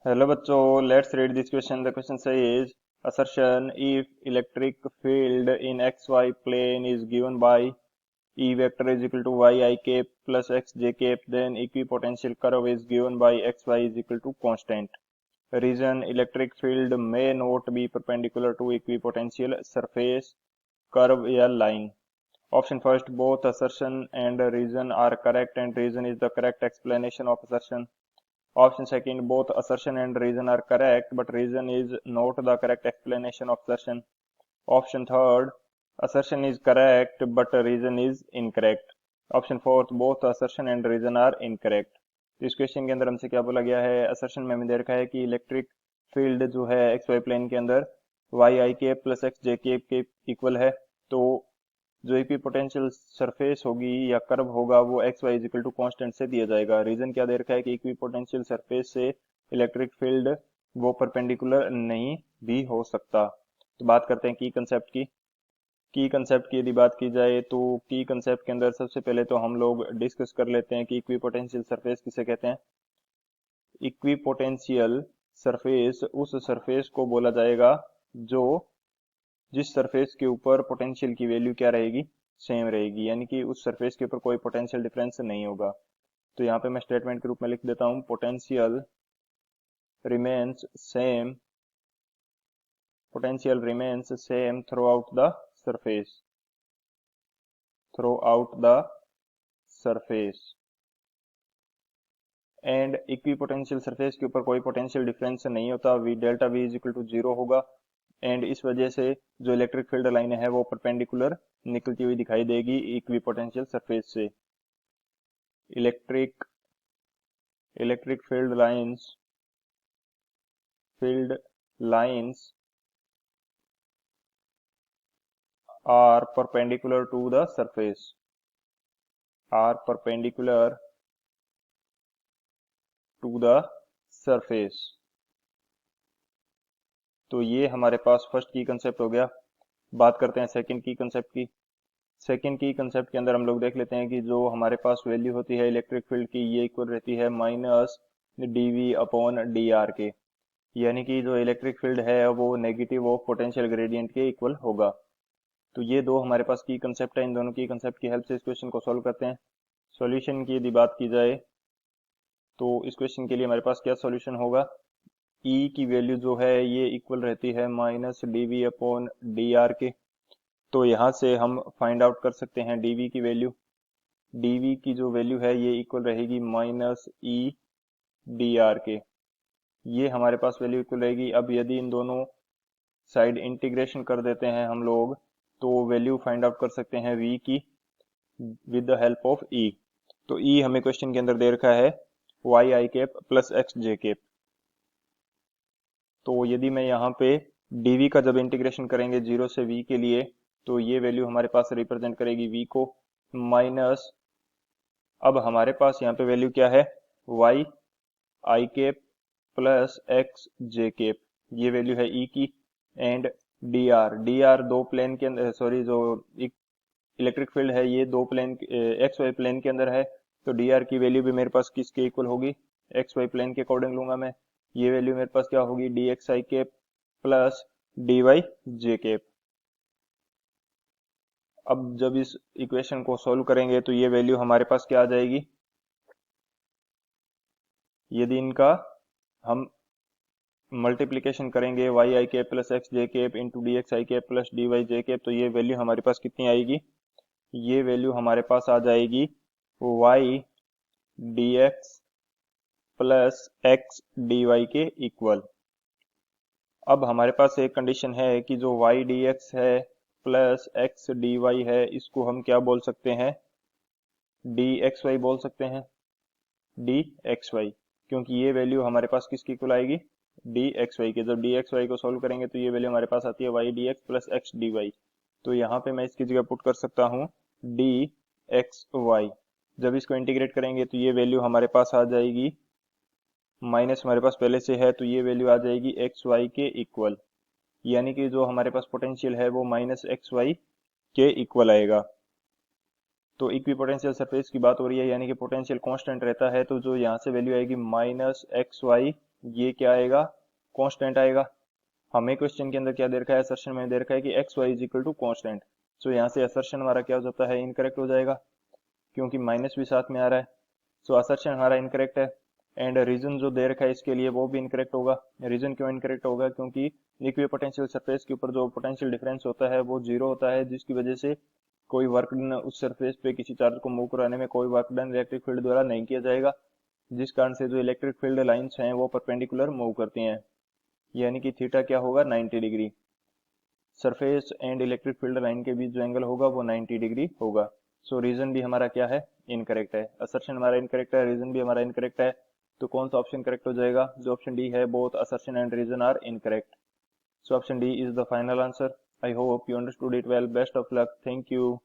Hello बच्चों, let's read this question. The question says, assertion if electric field in xy plane is given by E vector is equal to yi cap plus xj cap, then equipotential curve is given by xy is equal to constant. Reason electric field may not be perpendicular to equipotential surface, curve या line. Option first, both assertion and reason are correct and reason is the correct explanation of assertion. Option second, both assertion and reason are correct, but reason is not the correct explanation of assertion. Option third, assertion is correct, but reason is incorrect. Option fourth, both assertion and reason are incorrect. तो इस question के अंदर हमसे क्या बोला गया है, assertion में हमें दे रखा है कि इलेक्ट्रिक फील्ड जो है एक्स वाई प्लेन के अंदर वाई आई के प्लस एक्स जे के इक्वल है। तो जो इक्वी पोटेंशियल सरफेस होगी या कर्व होगा वो X Y equal to constant से दिया जाएगा। रीजन क्या दे रखा है कि इक्वी पोटेंशियल सरफेस से इलेक्ट्रिक फील्ड वो परपेंडिकुलर नहीं भी हो सकता। तो बात करते हैं की कंसेप्ट की। की कंसेप्ट की यदि बात की जाए तो की कंसेप्ट के अंदर सबसे पहले तो हम लोग डिस्कस कर लेते हैं कि इक्वी पोटेंशियल सरफेस किसे कहते हैं। इक्वी पोटेंशियल सरफेस उस सरफेस को बोला जाएगा जो जिस सरफेस के ऊपर पोटेंशियल की वैल्यू क्या रहेगी, सेम रहेगी, यानी कि उस सरफेस के ऊपर कोई पोटेंशियल डिफरेंस नहीं होगा। तो यहाँ पे मैं स्टेटमेंट के रूप में लिख देता हूँ, potential remains same, potential remains same throughout the surface, throughout the surface and equipotential surface के ऊपर कोई पोटेंशियल डिफरेंस नहीं होता, V delta V is equal to zero होगा। एंड इस वजह से जो इलेक्ट्रिक फील्ड लाइन है वो परपेंडिकुलर निकलती हुई दिखाई देगी इक्वी पोटेंशियल सरफेस से। Electric electric field lines are perpendicular to the surface, are perpendicular to the surface। तो ये हमारे पास फर्स्ट की कंसेप्ट हो गया। बात करते हैं सेकंड की कंसेप्ट की। सेकंड की कंसेप्ट के अंदर हम लोग देख लेते हैं कि जो हमारे पास वैल्यू होती है इलेक्ट्रिक फील्ड की, ये इक्वल रहती है माइनस dv अपॉन dr के, यानी कि जो इलेक्ट्रिक फील्ड है वो नेगेटिव ऑफ पोटेंशियल ग्रेडियंट के इक्वल होगा। तो ये दो हमारे पास की कंसेप्ट है, इन दोनों की कंसेप्ट की हेल्प से इस क्वेश्चन को सॉल्व करते हैं। सॉल्यूशन की यदि बात की जाए तो इस क्वेश्चन के लिए हमारे पास क्या सॉल्यूशन होगा, ई की वैल्यू जो है ये इक्वल रहती है माइनस dv अपॉन dr के। तो यहाँ से हम फाइंड आउट कर सकते हैं dv की वैल्यू। dv की जो वैल्यू है ये इक्वल रहेगी माइनस ई dr के, ये हमारे पास वैल्यू इक्वल रहेगी। अब यदि इन दोनों साइड इंटीग्रेशन कर देते हैं हम लोग तो वैल्यू फाइंड आउट कर सकते हैं v की with the help of e। तो e हमें क्वेश्चन के अंदर दे रखा है वाई आई कैप प्लस एक्स जे कैप। तो यदि मैं यहाँ पे dv का जब इंटीग्रेशन करेंगे 0 से v के लिए तो ये वैल्यू हमारे पास रिप्रेजेंट करेगी v को, माइनस अब हमारे पास यहाँ पे वैल्यू क्या है, वाई आई कैप प्लस एक्स जे कैप, ये वैल्यू है ई की। एंड डी आर दो प्लेन के अंदर, सॉरी जो इलेक्ट्रिक फील्ड है ये दो प्लेन एक्स वाई प्लेन के अंदर है। तो डी आर की वैल्यू भी मेरे पास किसके इक्वल होगी, एक्स वाई प्लेन के अकॉर्डिंग लूंगा मैं। ये वैल्यू मेरे पास क्या होगी, डी एक्स आई कैप प्लस डी वाई जे कैप। अब जब इस इक्वेशन को सॉल्व करेंगे तो ये वैल्यू हमारे पास क्या आ जाएगी, यदि इनका हम मल्टीप्लीकेशन करेंगे वाई आई कैप प्लस एक्स जे कैप इंटू डी एक्स आई कैप प्लस डी वाई जे कैप, तो ये वैल्यू हमारे पास कितनी आएगी, ये वैल्यू हमारे पास आ जाएगी Y D X plus X D Y के इक्वल। अब हमारे पास एक कंडीशन है कि जो वाई डी एक्स है प्लस एक्स डी वाई है इसको हम क्या बोल सकते हैं, डी एक्स वाई बोल सकते हैं, डी एक्स वाई, क्योंकि ये वैल्यू हमारे पास किसकी इक्वल आएगी, डी एक्स वाई के। जब डी एक्स वाई को सॉल्व करेंगे तो ये वैल्यू हमारे पास आती है Y D X plus X D Y. तो यहाँ पे मैं इसकी जगह पुट कर सकता हूँ डी एक्स वाई। जब इसको इंटीग्रेट करेंगे तो ये वैल्यू हमारे पास आ जाएगी, माइनस हमारे पास पहले से है तो ये वैल्यू आ जाएगी एक्स वाई के इक्वल, यानी कि जो हमारे पास पोटेंशियल है वो माइनस एक्स वाई के इक्वल आएगा। तो इक्विपोटेंशियल सरफेस की बात हो रही है, यानी कि पोटेंशियल कांस्टेंट रहता है, तो जो यहाँ से वैल्यू आएगी माइनस एक्स वाई ये क्या आएगा, कांस्टेंट आएगा। हमें क्वेश्चन के अंदर क्या दे रखा है, असर्शन में दे रखा है कि X Y is equal to constant. So यहाँ से असर्शन हमारा क्या हो जाता है, इनकरेक्ट हो जाएगा, क्योंकि माइनस भी साथ में आ रहा है। सो असर्शन हमारा इनकरेक्ट है। एंड रीजन जो दे रखा है इसके लिए वो भी इनकरेक्ट होगा। रीजन क्यों इनकरेक्ट होगा, क्योंकि इक्विपोटेंशियल सरफेस के ऊपर जो पोटेंशियल डिफरेंस होता है वो जीरो होता है, जिसकी वजह से कोई वर्क डन उस सरफेस पे किसी चार्ज को मूव कराने में कोई वर्क डन इलेक्ट्रिक फील्ड द्वारा नहीं किया जाएगा, जिस कारण से जो इलेक्ट्रिक फील्ड लाइंस हैं वो परपेंडिकुलर मूव करती हैं, यानी कि थीटा क्या होगा, 90 degree. Surface and electric field line के बीच जो एंगल होगा वो 90 डिग्री होगा। सो रीजन भी हमारा क्या है, इनकरेक्ट है। असर्शन हमारा इनकरेक्ट है, रीजन भी हमारा इनकरेक्ट है। तो कौन सा ऑप्शन करेक्ट हो जाएगा, जो ऑप्शन डी है, both assertion and reason are incorrect. So option D is the final answer. I hope you understood it well. Best of luck. Thank you.